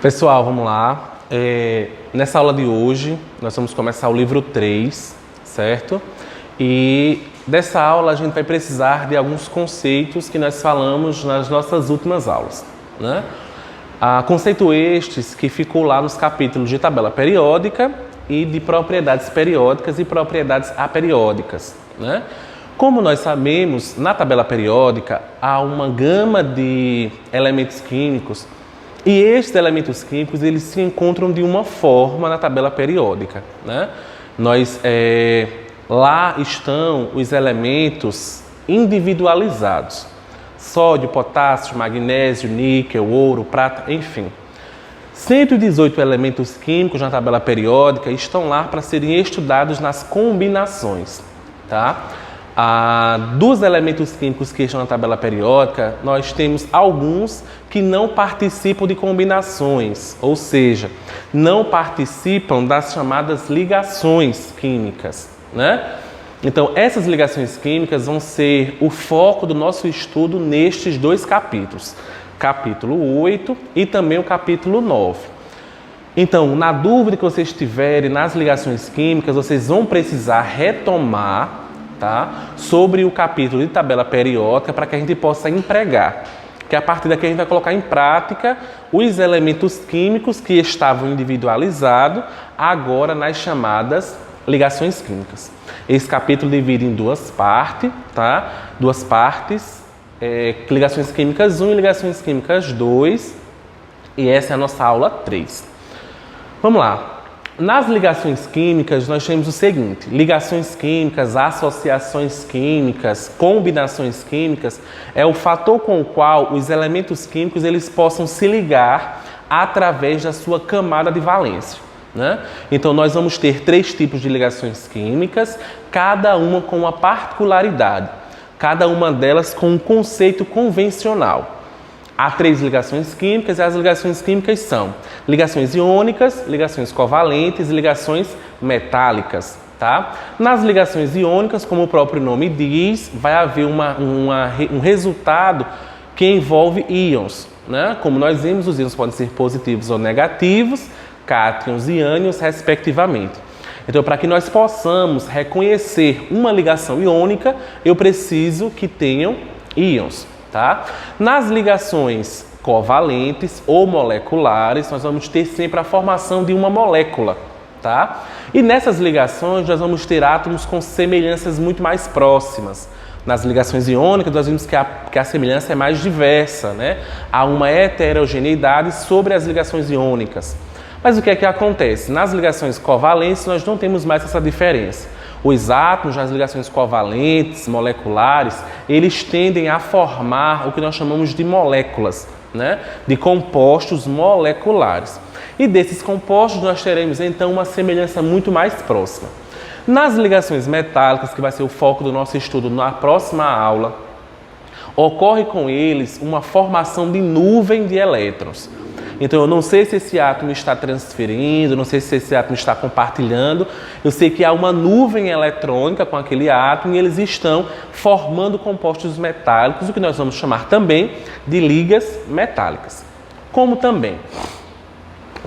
Pessoal, vamos lá. Nessa aula de hoje, nós vamos começar o livro 3, certo? E dessa aula a gente vai precisar de alguns conceitos que nós falamos nas nossas últimas aulas, né? Conceito estes que ficou lá nos capítulos de tabela periódica e de propriedades periódicas e propriedades aperiódicas, né? Como nós sabemos, na tabela periódica há uma gama de elementos químicos e estes elementos químicos eles se encontram de uma forma na tabela periódica, né? Lá estão os elementos individualizados: sódio, potássio, magnésio, níquel, ouro, prata, enfim. 118 elementos químicos na tabela periódica estão lá para serem estudados nas combinações, tá? Dos elementos químicos que estão na tabela periódica, nós temos alguns que não participam de combinações, ou seja, não participam das chamadas ligações químicas, né? Então, essas ligações químicas vão ser o foco do nosso estudo nestes dois capítulos, capítulo 8 e também o capítulo 9. Então, na dúvida que vocês tiverem nas ligações químicas, vocês vão precisar retomar, tá, sobre o capítulo de tabela periódica para que a gente possa empregar. Que a partir daqui a gente vai colocar em prática os elementos químicos que estavam individualizados agora nas chamadas ligações químicas. Esse capítulo divide em duas partes, tá? Duas partes, ligações químicas 1 e ligações químicas 2. E essa é a nossa aula 3. Vamos lá. Nas ligações químicas, nós temos o seguinte: ligações químicas, associações químicas, combinações químicas, é o fator com o qual os elementos químicos eles possam se ligar através da sua camada de valência, né? Então, nós vamos ter 3 tipos de ligações químicas, cada uma com uma particularidade, cada uma delas com um conceito convencional. Há 3 ligações químicas e as ligações químicas são ligações iônicas, ligações covalentes e ligações metálicas, tá? Nas ligações iônicas, como o próprio nome diz, vai haver um resultado que envolve íons, né? Como nós vimos, os íons podem ser positivos ou negativos, cátions e ânions, respectivamente. Então, para que nós possamos reconhecer uma ligação iônica, eu preciso que tenham íons. Tá? Nas ligações covalentes ou moleculares, nós vamos ter sempre a formação de uma molécula, tá? E nessas ligações, nós vamos ter átomos com semelhanças muito mais próximas. Nas ligações iônicas, nós vimos que a semelhança é mais diversa, né? Há uma heterogeneidade sobre as ligações iônicas. Mas o que é que acontece? Nas ligações covalentes, nós não temos mais essa diferença. Os átomos nas ligações covalentes, moleculares, eles tendem a formar o que nós chamamos de moléculas, né? De compostos moleculares. E desses compostos nós teremos então uma semelhança muito mais próxima. Nas ligações metálicas, que vai ser o foco do nosso estudo na próxima aula, ocorre com eles uma formação de nuvem de elétrons. Então, eu não sei se esse átomo está transferindo, não sei se esse átomo está compartilhando. Eu sei que há uma nuvem eletrônica com aquele átomo e eles estão formando compostos metálicos, o que nós vamos chamar também de ligas metálicas. Como também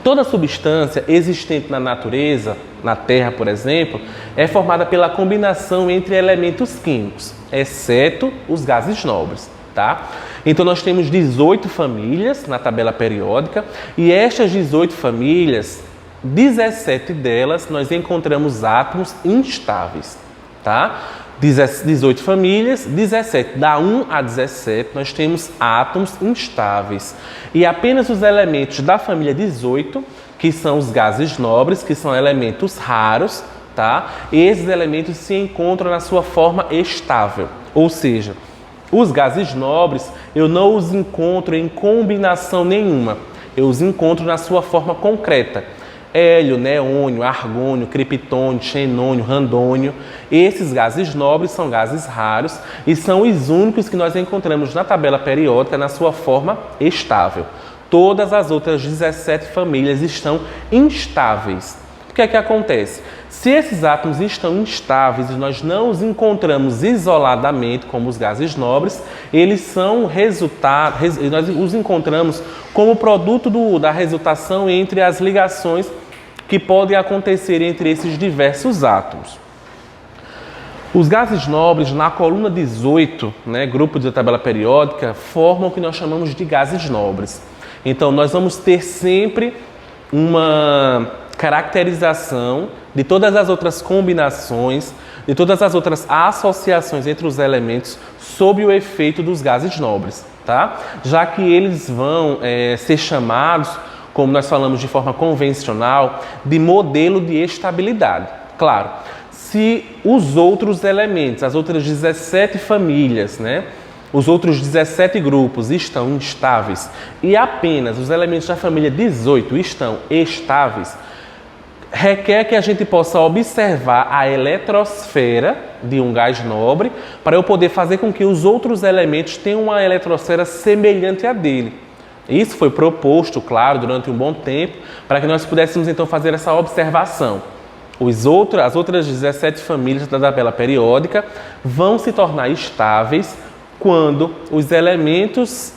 toda substância existente na natureza, na Terra, por exemplo, é formada pela combinação entre elementos químicos, exceto os gases nobres, tá? Então, nós temos 18 famílias na tabela periódica e estas 18 famílias, 17 delas, nós encontramos átomos instáveis, tá? 18 famílias, 17. Da 1 a 17, nós temos átomos instáveis. E apenas os elementos da família 18, que são os gases nobres, que são elementos raros, tá? Esses elementos se encontram na sua forma estável, ou seja, os gases nobres, eu não os encontro em combinação nenhuma. Eu os encontro na sua forma concreta. Hélio, neônio, argônio, criptônio, xenônio, randônio. Esses gases nobres são gases raros e são os únicos que nós encontramos na tabela periódica na sua forma estável. Todas as outras 17 famílias estão instáveis. O que é que acontece? Se esses átomos estão instáveis e nós não os encontramos isoladamente, como os gases nobres, eles são resultado, nós os encontramos como produto da resultação entre as ligações que podem acontecer entre esses diversos átomos. Os gases nobres, na coluna 18, grupo de tabela periódica, formam o que nós chamamos de gases nobres. Então, nós vamos ter sempre uma caracterização de todas as outras combinações, de todas as outras associações entre os elementos sob o efeito dos gases nobres, tá? Já que eles vão ser chamados, como nós falamos de forma convencional, de modelo de estabilidade. Claro, se os outros elementos, as outras 17 famílias, os outros 17 grupos estão instáveis e apenas os elementos da família 18 estão estáveis, requer que a gente possa observar a eletrosfera de um gás nobre para eu poder fazer com que os outros elementos tenham uma eletrosfera semelhante à dele. Isso foi proposto, claro, durante um bom tempo, para que nós pudéssemos então fazer essa observação. As outras 17 famílias da tabela periódica vão se tornar estáveis quando os elementos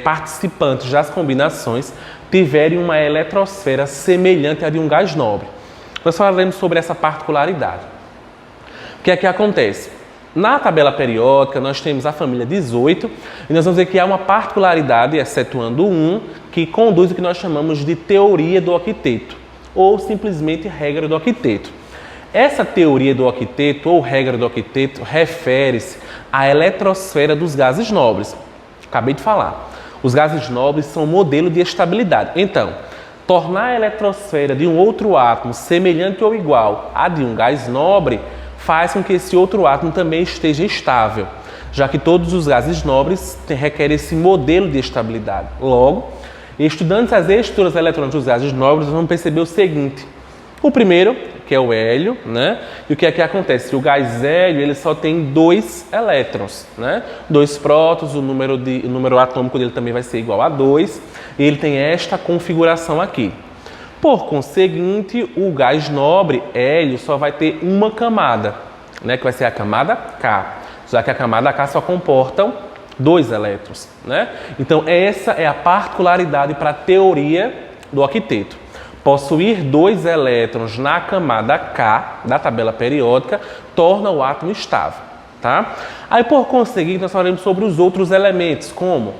participantes das combinações tiverem uma eletrosfera semelhante à de um gás nobre. Nós falaremos sobre essa particularidade. O que é que acontece? Na tabela periódica, nós temos a família 18 e nós vamos ver que há uma particularidade, excetuando um, que conduz o que nós chamamos de teoria do octeto, ou simplesmente regra do octeto. Essa teoria do octeto, ou regra do octeto, refere-se à eletrosfera dos gases nobres. Acabei de falar. Os gases nobres são modelo de estabilidade. Então, tornar a eletrosfera de um outro átomo semelhante ou igual à de um gás nobre faz com que esse outro átomo também esteja estável, já que todos os gases nobres requerem esse modelo de estabilidade. Logo, estudando as estruturas eletrônicas dos gases nobres, vamos perceber o seguinte. O primeiro, que é o hélio, e o que é que acontece? O gás hélio ele só tem 2 elétrons, 2 prótons, o número atômico dele também vai ser igual a 2, e ele tem esta configuração aqui. Por conseguinte, o gás nobre, hélio, só vai ter uma camada, que vai ser a camada K, já que a camada K só comportam 2 elétrons. Então, essa é a particularidade para a teoria do octeto. Possuir 2 elétrons na camada K da tabela periódica torna o átomo estável. Tá? Aí, por conseguinte, nós falaremos sobre os outros elementos, como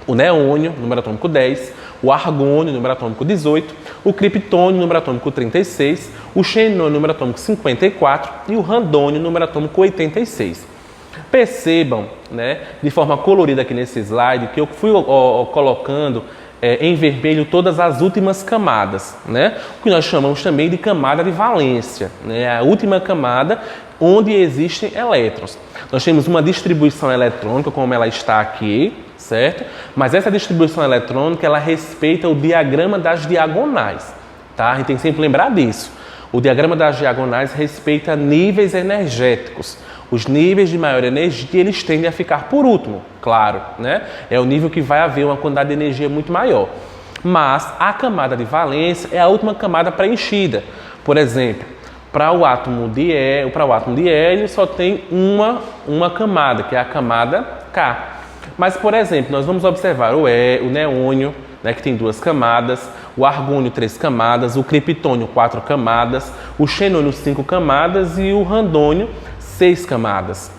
o neônio, número atômico 10, o argônio, número atômico 18, o criptônio, número atômico 36, o xenônio, número atômico 54 e o randônio, número atômico 86. Percebam, de forma colorida aqui nesse slide, que eu fui colocando em vermelho todas as últimas camadas, o que nós chamamos também de camada de valência, a última camada onde existem elétrons. Nós temos uma distribuição eletrônica, como ela está aqui, certo? Mas essa distribuição eletrônica, ela respeita o diagrama das diagonais, tá? A gente tem que sempre lembrar disso. O diagrama das diagonais respeita níveis energéticos. Os níveis de maior energia, eles tendem a ficar por último, claro, É o nível que vai haver uma quantidade de energia muito maior. Mas a camada de valência é a última camada preenchida. Por exemplo, para o átomo de hélio só tem uma camada, que é a camada K. Mas, por exemplo, nós vamos observar o neônio, que tem 2 camadas, o argônio 3 camadas, o criptônio 4 camadas, o xenônio 5 camadas e o randônio 6 camadas.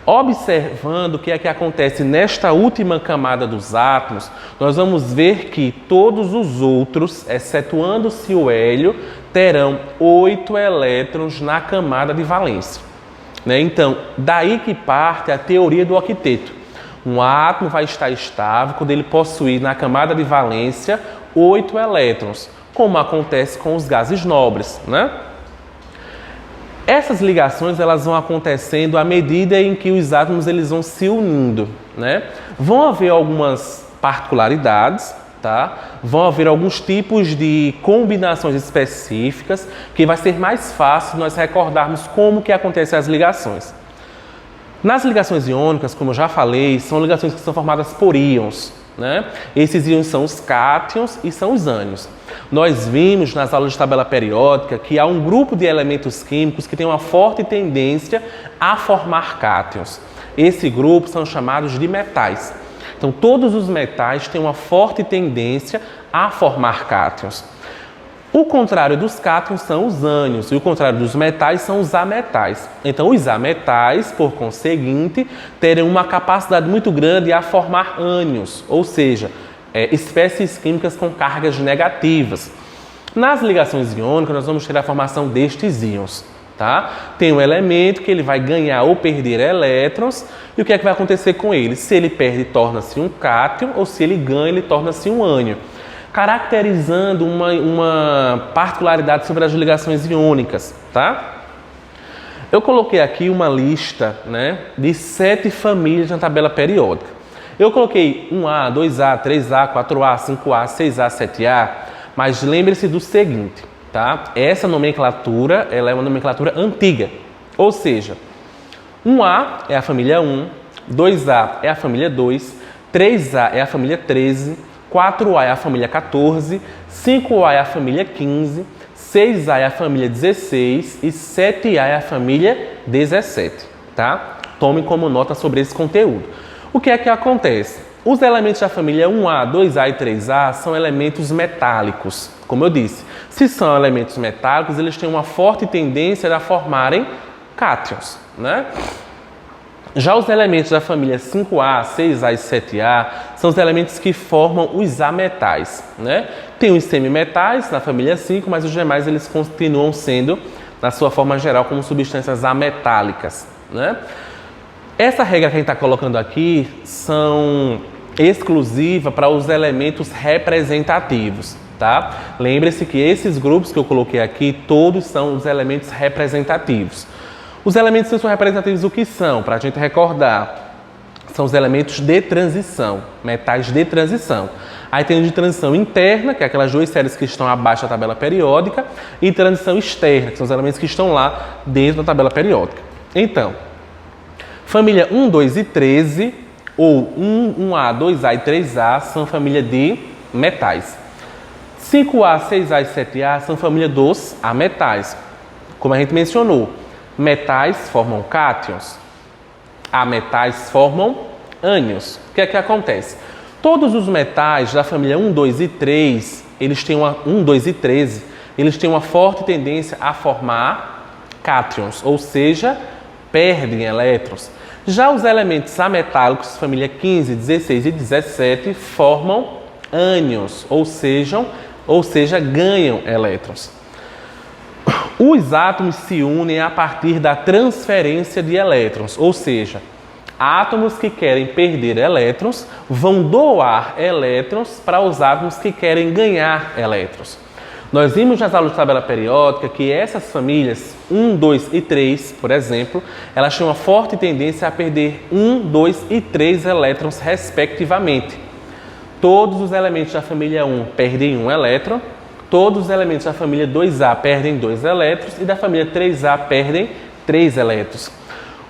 Observando o que é que acontece nesta última camada dos átomos, nós vamos ver que todos os outros, excetuando-se o hélio, terão 8 elétrons na camada de valência. Então, daí que parte a teoria do octeto. Um átomo vai estar estável quando ele possuir na camada de valência 8 elétrons, como acontece com os gases nobres, Essas ligações elas vão acontecendo à medida em que os átomos eles vão se unindo, Vão haver algumas particularidades, tá? Vão haver alguns tipos de combinações específicas que vai ser mais fácil nós recordarmos como que acontecem as ligações. Nas ligações iônicas, como eu já falei, são ligações que são formadas por íons, né? Esses íons são os cátions e são os ânions. Nós vimos nas aulas de tabela periódica que há um grupo de elementos químicos que tem uma forte tendência a formar cátions. Esse grupo são chamados de metais. Então, todos os metais têm uma forte tendência a formar cátions. O contrário dos cátions são os ânions e o contrário dos metais são os ametais. Então, os ametais, por conseguinte, terão uma capacidade muito grande a formar ânions, ou seja, espécies químicas com cargas negativas. Nas ligações iônicas, nós vamos ter a formação destes íons. Tá? Tem um elemento que ele vai ganhar ou perder elétrons, e o que é que vai acontecer com ele? Se ele perde, torna-se um cátion, ou se ele ganha, ele torna-se um ânion, caracterizando uma particularidade sobre as ligações iônicas. Tá? Eu coloquei aqui uma lista, né, de 7 famílias na tabela periódica. Eu coloquei 1A, 2A, 3A, 4A, 5A, 6A, 7A, mas lembre-se do seguinte, tá? Essa nomenclatura, ela é uma nomenclatura antiga, ou seja, 1A é a família 1, 2A é a família 2, 3A é a família 13, 4A é a família 14, 5A é a família 15, 6A é a família 16 e 7A é a família 17, tá? Tome como nota sobre esse conteúdo. O que é que acontece? Os elementos da família 1A, 2A e 3A são elementos metálicos. Como eu disse, se são elementos metálicos, eles têm uma forte tendência a formarem cátions, né? Já os elementos da família 5A, 6A e 7A são os elementos que formam os ametais, né? Tem os semimetais na família 5, mas os demais eles continuam sendo, na sua forma geral, como substâncias ametálicas, né? Essa regra que a gente está colocando aqui são exclusiva para os elementos representativos, tá? Lembre-se que esses grupos que eu coloquei aqui, todos são os elementos representativos. Os elementos que são representativos, o que são? Para a gente recordar, são os elementos de transição, metais de transição. Aí tem o de transição interna, que é aquelas duas séries que estão abaixo da tabela periódica, e transição externa, que são os elementos que estão lá dentro da tabela periódica. Então, família 1, 2 e 13, ou 1A, 2A e 3A, são família de metais. 5A, 6A e 7A são família dos ametais. Como a gente mencionou, metais formam cátions, ametais formam ânions. O que é que acontece? Todos os metais da família 1, 2 e 3, eles têm 1, 2 e 13, eles têm uma forte tendência a formar cátions, ou seja, perdem elétrons. Já os elementos ametálicos, família 15, 16 e 17, formam ânions, ou seja, ganham elétrons. Os átomos se unem a partir da transferência de elétrons, ou seja, átomos que querem perder elétrons vão doar elétrons para os átomos que querem ganhar elétrons. Nós vimos nas aulas de tabela periódica que essas famílias 1, 2 e 3, por exemplo, elas têm uma forte tendência a perder 1, 2 e 3 elétrons respectivamente. Todos os elementos da família 1 perdem 1 elétron, todos os elementos da família 2A perdem 2 elétrons e da família 3A perdem 3 elétrons.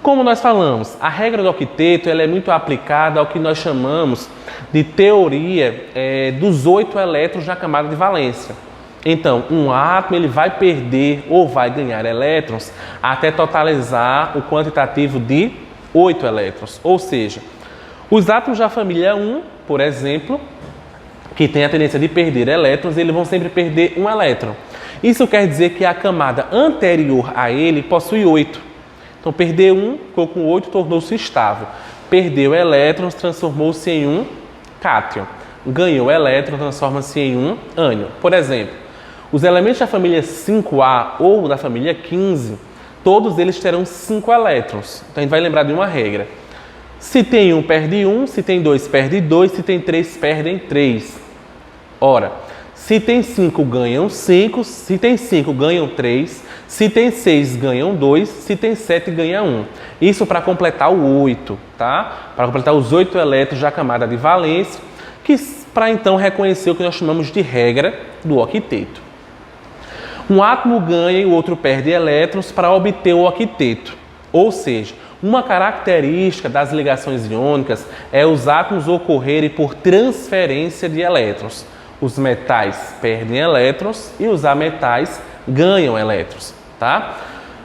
Como nós falamos, a regra do octeto ela é muito aplicada ao que nós chamamos de teoria dos 8 elétrons na camada de valência. Então, um átomo ele vai perder ou vai ganhar elétrons até totalizar o quantitativo de 8 elétrons. Ou seja, os átomos da família 1, por exemplo, que tem a tendência de perder elétrons, eles vão sempre perder um elétron. Isso quer dizer que a camada anterior a ele possui 8. Então, perdeu um, ficou com 8, tornou-se estável. Perdeu elétrons, transformou-se em um cátion. Ganhou elétron, transforma-se em um ânion. Por exemplo, os elementos da família 5A ou da família 15, todos eles terão 5 elétrons. Então, a gente vai lembrar de uma regra. Se tem 1, perde 1. Se tem 2, perde 2. Se tem 3, perdem 3. Ora, se tem 5, ganham 5. Se tem 5, ganham 3. Se tem 6, ganham 2. Se tem 7, ganham 1. Isso para completar o 8, tá? Para completar os 8 elétrons da camada de valência, que para então reconhecer o que nós chamamos de regra do octeto. Um átomo ganha e o outro perde elétrons para obter o octeto. Ou seja, Uma característica das ligações iônicas é os átomos ocorrerem por transferência de elétrons. Os metais perdem elétrons e os ametais ganham elétrons, tá?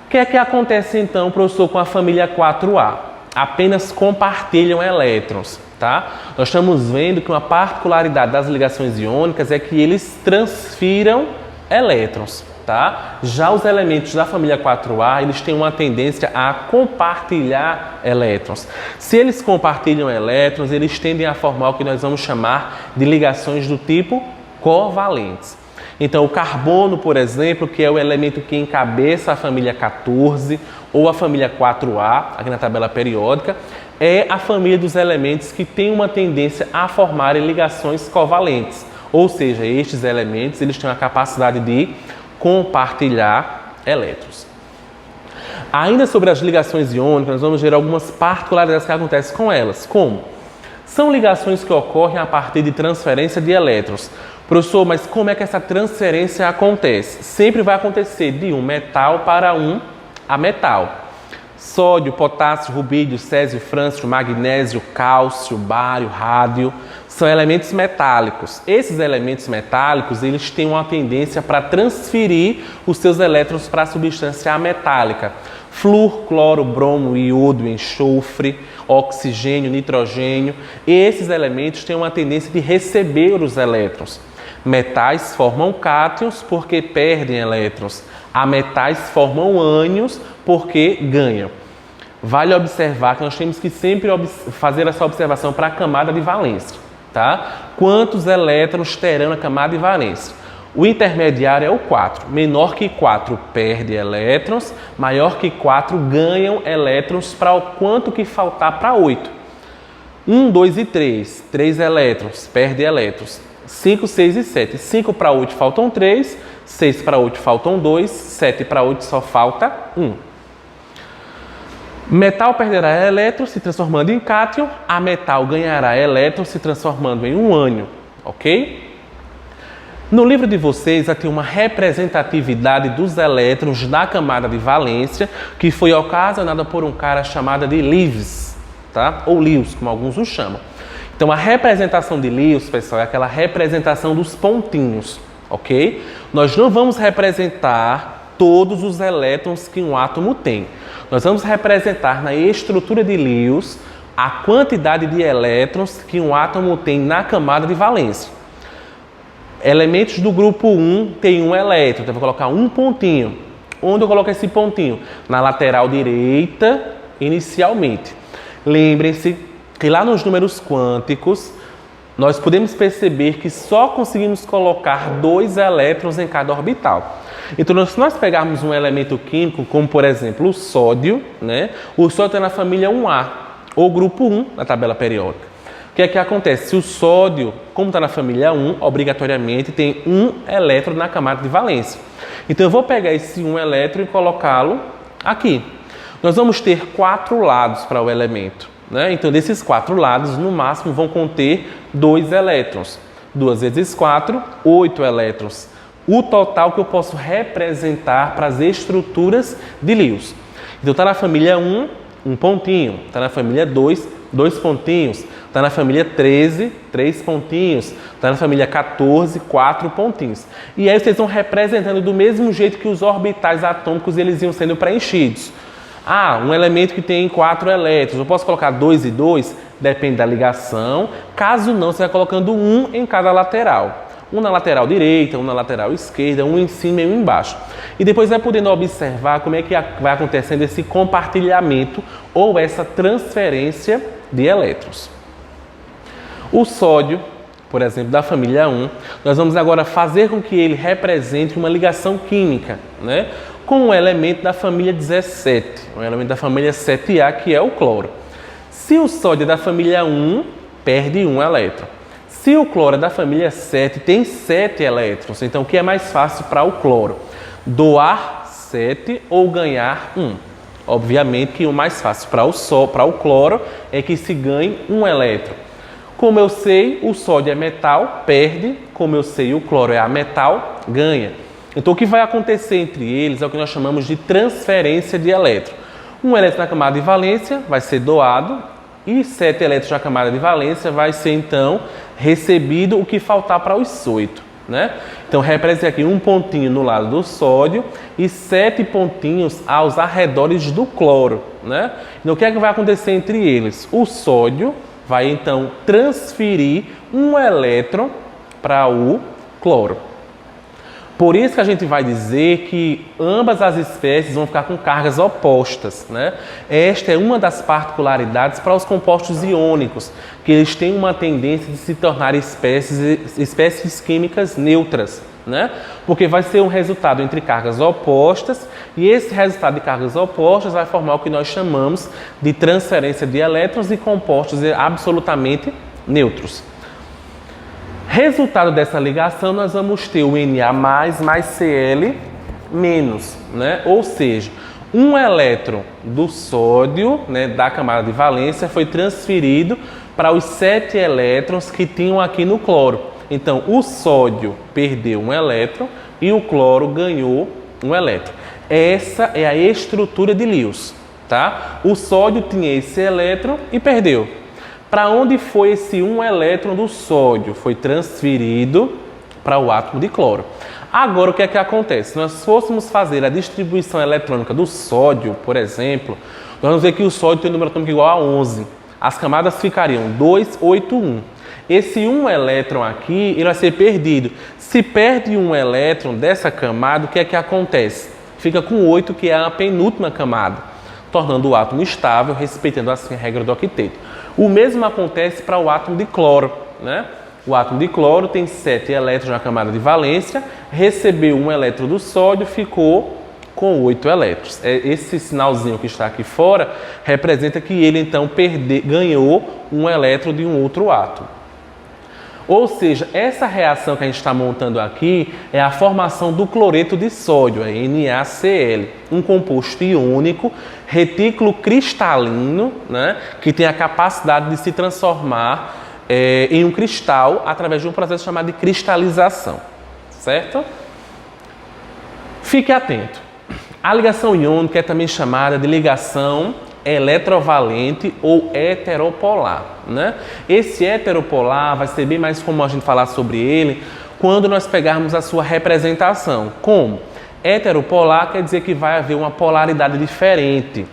O que é que acontece então, professor, com a família 4A? Apenas compartilham elétrons, tá? Nós estamos vendo que uma particularidade das ligações iônicas é que eles transfiram elétrons, tá? Já os elementos da família 4A, eles têm uma tendência a compartilhar elétrons. Se eles compartilham elétrons, eles tendem a formar o que nós vamos chamar de ligações do tipo covalentes. Então, o carbono, por exemplo, que é o elemento que encabeça a família 14 ou a família 4A, aqui na tabela periódica, é a família dos elementos que tem uma tendência a formarem ligações covalentes. Ou seja, estes elementos eles têm a capacidade de compartilhar elétrons. Ainda sobre as ligações iônicas, nós vamos ver algumas particularidades que acontecem com elas. Como? São ligações que ocorrem a partir de transferência de elétrons. Professor, mas como é que essa transferência acontece? Sempre vai acontecer de um metal para um ametal. Sódio, potássio, rubídio, césio, frâncio, magnésio, cálcio, bário, rádio são elementos metálicos. Esses elementos metálicos eles têm uma tendência para transferir os seus elétrons para a substância ametálica. Flúor, cloro, bromo, iodo, enxofre, oxigênio, nitrogênio. Esses elementos têm uma tendência de receber os elétrons. Metais formam cátions porque perdem elétrons. Ametais formam ânions porque ganham. Vale observar que nós temos que sempre fazer essa observação para a camada de valência, tá? Quantos elétrons terão na camada de valência? O intermediário é o 4. Menor que 4 perde elétrons, maior que 4 ganham elétrons para o quanto que faltar para 8. 1, 2 e 3. 3 elétrons, perde elétrons. 5, 6 e 7. 5 para 8 faltam 3, 6 para 8 faltam 2, 7 para 8 só falta 1. Metal perderá elétrons se transformando em cátion, ametal ganhará elétrons se transformando em um ânion, ok? No livro de vocês já tem uma representatividade dos elétrons da camada de valência que foi ocasionada por um cara chamado de Lewis, tá? Ou Lewis, como alguns o chamam. Então, a representação de Lewis, pessoal, é aquela representação dos pontinhos, ok? Nós não vamos representar todos os elétrons que um átomo tem. Nós vamos representar na estrutura de Lewis a quantidade de elétrons que um átomo tem na camada de valência. Elementos do grupo 1 têm um elétron, então eu vou colocar um pontinho. Onde eu coloco esse pontinho? Na lateral direita, inicialmente. Lembrem-se que lá nos números quânticos, nós podemos perceber que só conseguimos colocar 2 elétrons em cada orbital. Então, se nós pegarmos um elemento químico, como por exemplo o sódio, né? O sódio está na família 1A, ou grupo 1 na tabela periódica. O que é que acontece? Se o sódio, como está na família 1, obrigatoriamente tem um elétron na camada de valência. Então, eu vou pegar esse um elétron e colocá-lo aqui. Nós vamos ter 4 lados para o elemento, né? Então, desses 4 lados, no máximo, vão conter 2 elétrons. 2 vezes 4, 8 elétrons. O total que eu posso representar para as estruturas de Lewis. Então, está na família 1, um pontinho. Está na família 2, 2 pontinhos. Está na família 13, 3 pontinhos. Está na família 14, 4 pontinhos. E aí vocês vão representando do mesmo jeito que os orbitais atômicos eles iam sendo preenchidos. Ah, um elemento que tem 4 elétrons. Eu posso colocar 2 e 2? Depende da ligação. Caso não, você vai colocando um em cada lateral. Um na lateral direita, um na lateral esquerda, um em cima e um embaixo. E depois vai podendo observar como é que vai acontecendo esse compartilhamento ou essa transferência de elétrons. O sódio, por exemplo, da família 1, nós vamos agora fazer com que ele represente uma ligação química, né? Com um elemento da família 17, um elemento da família 7A, que é o cloro. Se o sódio é da família 1, perde um elétron. Se o cloro é da família 7, tem 7 elétrons. Então, o que é mais fácil para o cloro? Doar 7 ou ganhar 1? Obviamente que o mais fácil para o cloro é que se ganhe um elétron. Como eu sei, o sódio é metal, perde. Como eu sei, o cloro é ametal, ganha. Então, o que vai acontecer entre eles é o que nós chamamos de transferência de elétron. Um elétron na camada de valência vai ser doado e 7 elétrons na camada de valência vai ser, então, recebido o que faltar para os 8, né? Então, representa aqui um pontinho no lado do sódio e 7 pontinhos aos arredores do cloro, né? Então, o que é que vai acontecer entre eles? O sódio vai, então, transferir um elétron para o cloro. Por isso que a gente vai dizer que ambas as espécies vão ficar com cargas opostas, né? Esta é uma das particularidades para os compostos iônicos, que eles têm uma tendência de se tornar espécies químicas neutras, né? Porque vai ser um resultado entre cargas opostas e esse resultado de cargas opostas vai formar o que nós chamamos de transferência de elétrons e compostos absolutamente neutros. Resultado dessa ligação, nós vamos ter o Na+, mais Cl-, né? Ou seja, um elétron do sódio, né, da camada de valência, foi transferido para os 7 elétrons que tinham aqui no cloro. Então, o sódio perdeu um elétron e o cloro ganhou um elétron. Essa é a estrutura de Lewis, tá? O sódio tinha esse elétron e perdeu. Para onde foi esse um elétron do sódio? Foi transferido para o átomo de cloro. Agora, o que é que acontece? Se nós fôssemos fazer a distribuição eletrônica do sódio, por exemplo, nós vamos ver que o sódio tem um número atômico igual a 11. As camadas ficariam 2, 8, 1. Esse um elétron aqui, ele vai ser perdido. Se perde um elétron dessa camada, o que é que acontece? Fica com 8, que é a penúltima camada, tornando o átomo estável, respeitando assim a regra do octeto. O mesmo acontece para o átomo de cloro, né? O átomo de cloro tem 7 elétrons na camada de valência, recebeu um elétron do sódio, ficou com 8 elétrons. Esse sinalzinho que está aqui fora representa que ele então ganhou um elétron de um outro átomo. Ou seja, essa reação que a gente está montando aqui é a formação do cloreto de sódio, NaCl, um composto iônico, retículo cristalino, né, que tem a capacidade de se transformar em um cristal através de um processo chamado de cristalização, certo? Fique atento. A ligação iônica é também chamada de ligação eletrovalente ou heteropolar, né? Esse heteropolar vai ser bem mais comum a gente falar sobre ele quando nós pegarmos a sua representação. Como? Heteropolar quer dizer que vai haver uma polaridade diferente.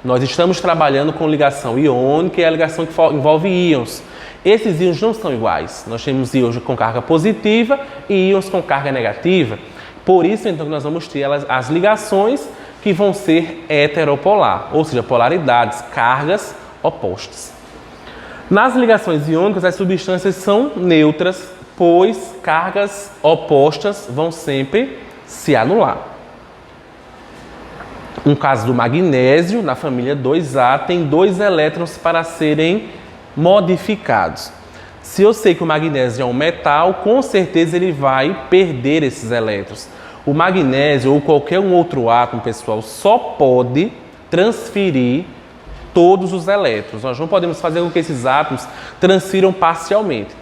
Nós estamos trabalhando com ligação iônica e a ligação que envolve íons. Esses íons não são iguais. Nós temos íons com carga positiva e íons com carga negativa. Por isso, então, que nós vamos ter as ligações que vão ser heteropolar, ou seja, polaridades, cargas opostas. Nas ligações iônicas, as substâncias são neutras, pois cargas opostas vão sempre se anular. No caso do magnésio, na família 2A, tem 2 elétrons para serem modificados. Se eu sei que o magnésio é um metal, com certeza ele vai perder esses elétrons. O magnésio ou qualquer um outro átomo, pessoal, só pode transferir todos os elétrons. Nós não podemos fazer com que esses átomos transfiram parcialmente.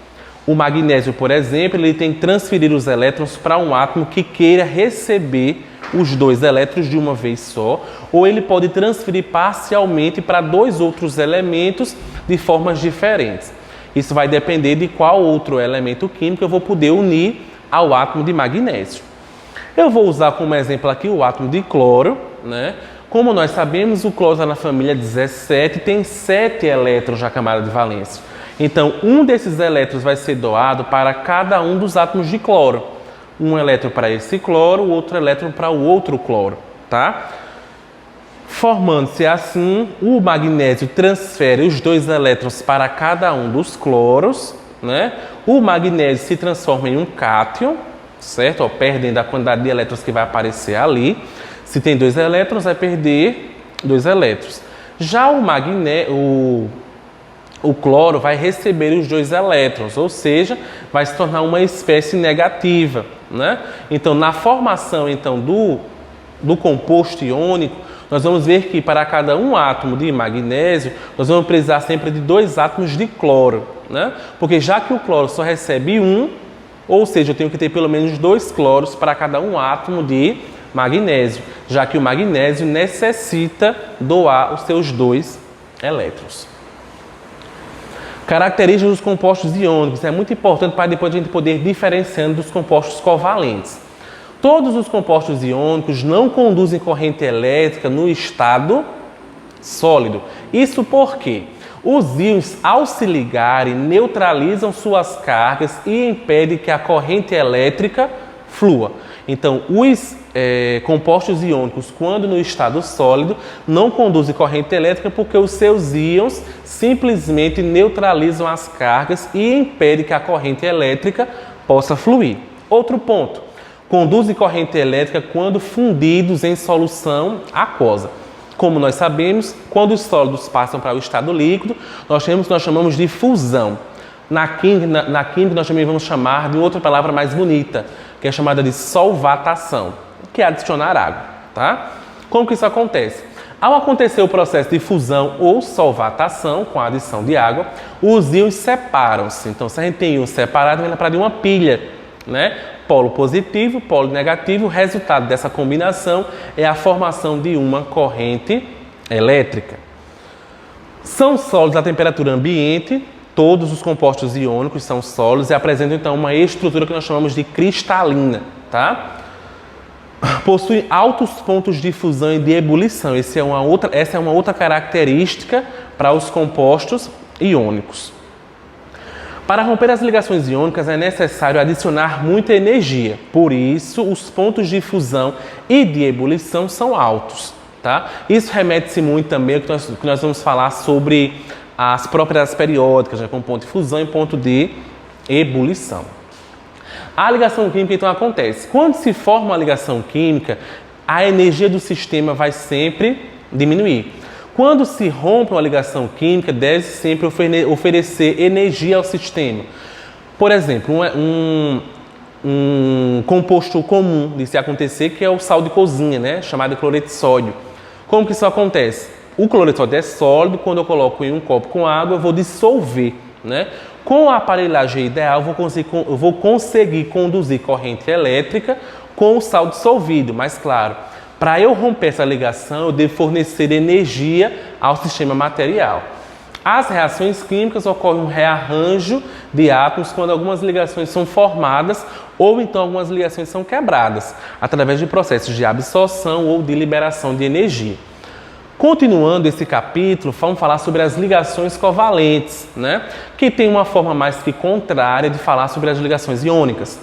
O magnésio, por exemplo, ele tem que transferir os elétrons para um átomo que queira receber os 2 elétrons de uma vez só, ou ele pode transferir parcialmente para 2 outros elementos de formas diferentes. Isso vai depender de qual outro elemento químico eu vou poder unir ao átomo de magnésio. Eu vou usar como exemplo aqui o átomo de cloro, né? Como nós sabemos, o cloro está na família 17 e tem 7 elétrons na camada de valência. Então, um desses elétrons vai ser doado para cada um dos átomos de cloro. Um elétron para esse cloro, o outro elétron para o outro cloro, tá? Formando-se assim, o magnésio transfere os 2 elétrons para cada um dos cloros, né? O magnésio se transforma em um cátion, certo? Ó, perdendo a quantidade de elétrons que vai aparecer ali. Se tem 2 elétrons, vai perder 2 elétrons. Já o cloro vai receber os 2 elétrons, ou seja, vai se tornar uma espécie negativa, né? Então, na formação então, do composto iônico, nós vamos ver que para cada um átomo de magnésio, nós vamos precisar sempre de 2 átomos de cloro, né? Porque já que o cloro só recebe 1, ou seja, eu tenho que ter pelo menos 2 cloros para cada um átomo de magnésio, já que o magnésio necessita doar os seus 2 elétrons. Características dos compostos iônicos. É muito importante para depois a gente poder diferenciando dos compostos covalentes. Todos os compostos iônicos não conduzem corrente elétrica no estado sólido. Isso porque os íons, ao se ligarem, neutralizam suas cargas e impedem que a corrente elétrica flua. Então, os compostos iônicos, quando no estado sólido, não conduzem corrente elétrica porque os seus íons simplesmente neutralizam as cargas e impedem que a corrente elétrica possa fluir. Outro ponto, conduzem corrente elétrica quando fundidos em solução aquosa. Como nós sabemos, quando os sólidos passam para o estado líquido, nós chamamos de fusão. Na química, nós também vamos chamar de outra palavra mais bonita, que é chamada de solvatação, que é adicionar água, tá? Como que isso acontece? Ao acontecer o processo de fusão ou solvatação, com a adição de água, os íons separam-se. Então, se a gente tem íons separados, vai lembrar de uma pilha, né? Polo positivo, polo negativo. O resultado dessa combinação é a formação de uma corrente elétrica. São sólidos à temperatura ambiente. Todos os compostos iônicos são sólidos e apresentam, então, uma estrutura que nós chamamos de cristalina, tá? Possuem altos pontos de fusão e de ebulição. Essa é uma outra característica para os compostos iônicos. Para romper as ligações iônicas é necessário adicionar muita energia. Por isso, os pontos de fusão e de ebulição são altos, tá? Isso remete-se muito também ao que nós vamos falar sobre as propriedades periódicas, né, com ponto de fusão e ponto de ebulição. A ligação química, então, acontece. Quando se forma uma ligação química, a energia do sistema vai sempre diminuir. Quando se rompe uma ligação química, deve sempre oferecer energia ao sistema. Por exemplo, um composto comum de se acontecer, que é o sal de cozinha, né, chamado cloreto de sódio. Como que isso acontece? O cloreto de sódio é sólido, quando eu coloco em um copo com água, eu vou dissolver, né? Com a aparelhagem ideal, eu vou conseguir conduzir corrente elétrica com o sal dissolvido, mas claro, para eu romper essa ligação, eu devo fornecer energia ao sistema material. As reações químicas ocorrem um rearranjo de átomos quando algumas ligações são formadas ou então algumas ligações são quebradas, através de processos de absorção ou de liberação de energia. Continuando esse capítulo, vamos falar sobre as ligações covalentes, né? Que tem uma forma mais que contrária de falar sobre as ligações iônicas.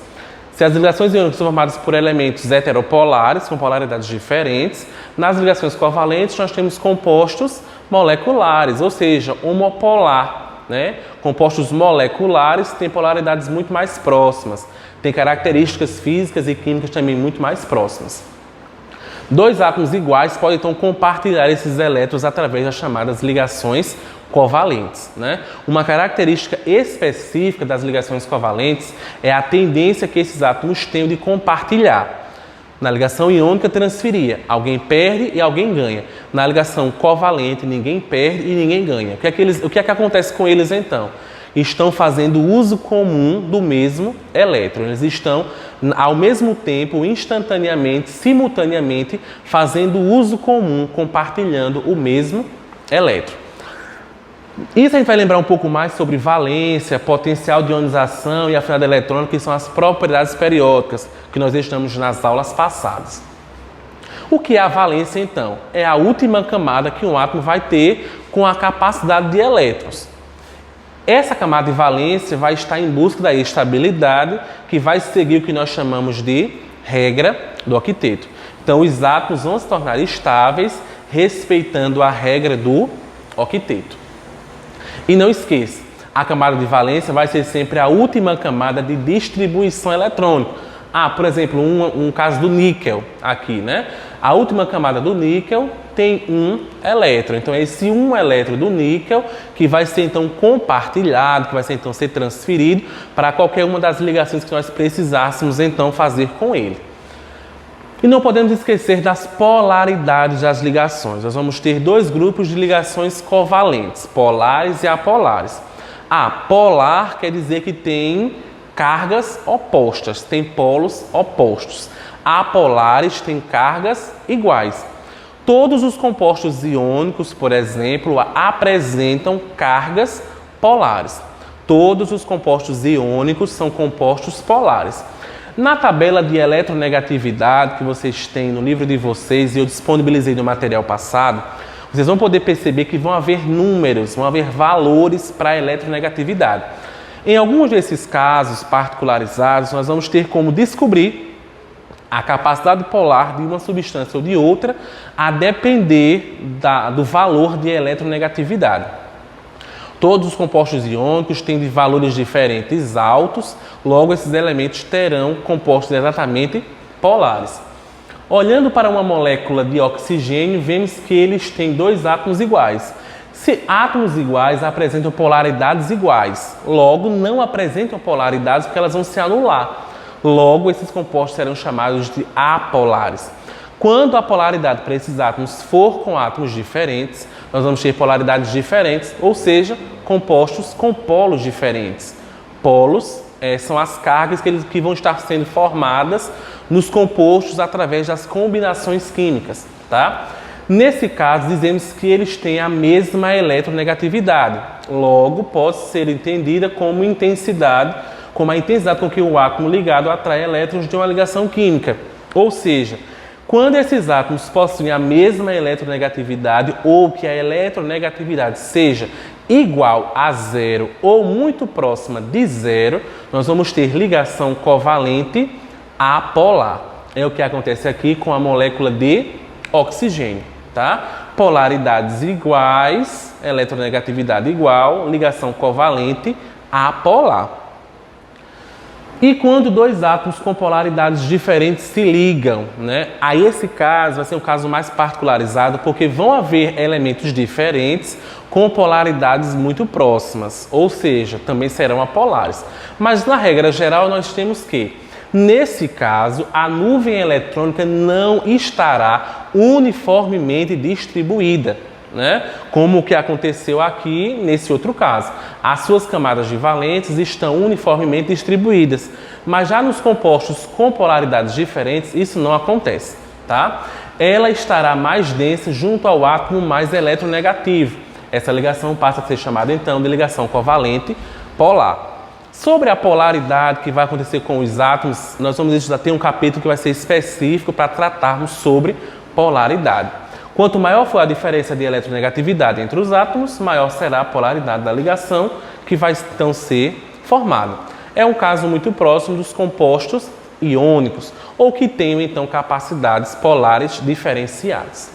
Se as ligações iônicas são formadas por elementos heteropolares, com polaridades diferentes, nas ligações covalentes nós temos compostos moleculares, ou seja, homopolar, né? Compostos moleculares têm polaridades muito mais próximas, têm características físicas e químicas também muito mais próximas. Dois átomos iguais podem, então, compartilhar esses elétrons através das chamadas ligações covalentes, né? Uma característica específica das ligações covalentes é a tendência que esses átomos têm de compartilhar. Na ligação iônica, transferia. Alguém perde e alguém ganha. Na ligação covalente, ninguém perde e ninguém ganha. O que é que acontece com eles, então? Estão fazendo uso comum do mesmo elétron. Eles estão, ao mesmo tempo, instantaneamente, simultaneamente, fazendo uso comum, compartilhando o mesmo elétron. Isso a gente vai lembrar um pouco mais sobre valência, potencial de ionização e afinidade eletrônica, que são as propriedades periódicas que nós estudamos nas aulas passadas. O que é a valência, então? É a última camada que um átomo vai ter com a capacidade de elétrons. Essa camada de valência vai estar em busca da estabilidade, que vai seguir o que nós chamamos de regra do octeto. Então, os átomos vão se tornar estáveis, respeitando a regra do octeto. E não esqueça, a camada de valência vai ser sempre a última camada de distribuição eletrônica. Por exemplo, um caso do níquel aqui, né? A última camada do níquel tem um elétron. Então, é esse um elétron do níquel que vai ser, então, compartilhado, que vai ser, então, ser transferido para qualquer uma das ligações que nós precisássemos, então, fazer com ele. E não podemos esquecer das polaridades das ligações. Nós vamos ter dois grupos de ligações covalentes, polares e apolares. Polar quer dizer que tem cargas opostas, têm polos opostos. Apolares têm cargas iguais. Todos os compostos iônicos, por exemplo, apresentam cargas polares. Todos os compostos iônicos são compostos polares. Na tabela de eletronegatividade que vocês têm no livro de vocês e eu disponibilizei no material passado, vocês vão poder perceber que vão haver números, vão haver valores para a eletronegatividade. Em alguns desses casos particularizados, nós vamos ter como descobrir a capacidade polar de uma substância ou de outra a depender do valor de eletronegatividade. Todos os compostos iônicos têm de valores diferentes altos, logo esses elementos terão compostos exatamente polares. Olhando para uma molécula de oxigênio, vemos que eles têm dois átomos iguais. Se átomos iguais apresentam polaridades iguais, logo não apresentam polaridades porque elas vão se anular. Logo, esses compostos serão chamados de apolares. Quando a polaridade para esses átomos for com átomos diferentes, nós vamos ter polaridades diferentes, ou seja, compostos com polos diferentes. Polos são as cargas que vão estar sendo formadas nos compostos através das combinações químicas, tá? Nesse caso, dizemos que eles têm a mesma eletronegatividade. Logo, pode ser entendida como a intensidade com que o átomo ligado atrai elétrons de uma ligação química. Ou seja, quando esses átomos possuem a mesma eletronegatividade ou que a eletronegatividade seja igual a zero ou muito próxima de zero, nós vamos ter ligação covalente apolar. É o que acontece aqui com a molécula de oxigênio, tá? Polaridades iguais, eletronegatividade igual, ligação covalente apolar. E quando dois átomos com polaridades diferentes se ligam, né? Aí esse caso vai ser um caso mais particularizado, porque vão haver elementos diferentes com polaridades muito próximas, ou seja, também serão apolares. Mas na regra geral nós temos que, nesse caso, a nuvem eletrônica não estará uniformemente distribuída, né? Como o que aconteceu aqui nesse outro caso. As suas camadas de valentes estão uniformemente distribuídas, mas já nos compostos com polaridades diferentes isso não acontece, tá? Ela estará mais densa junto ao átomo mais eletronegativo. Essa ligação passa a ser chamada então de ligação covalente polar. Sobre a polaridade que vai acontecer com os átomos, nós vamos estudar, tem um capítulo que vai ser específico para tratarmos sobre polaridade. Quanto maior for a diferença de eletronegatividade entre os átomos, maior será a polaridade da ligação que vai então ser formada. É um caso muito próximo dos compostos iônicos, ou que tenham então capacidades polares diferenciadas.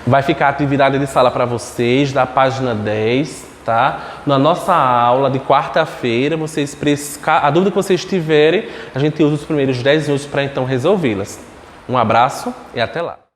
Vai ficar a atividade de sala para vocês, da página 10, tá? Na nossa aula de quarta-feira, a dúvida que vocês tiverem, a gente usa os primeiros 10 minutos para então resolvê-las. Um abraço e até lá!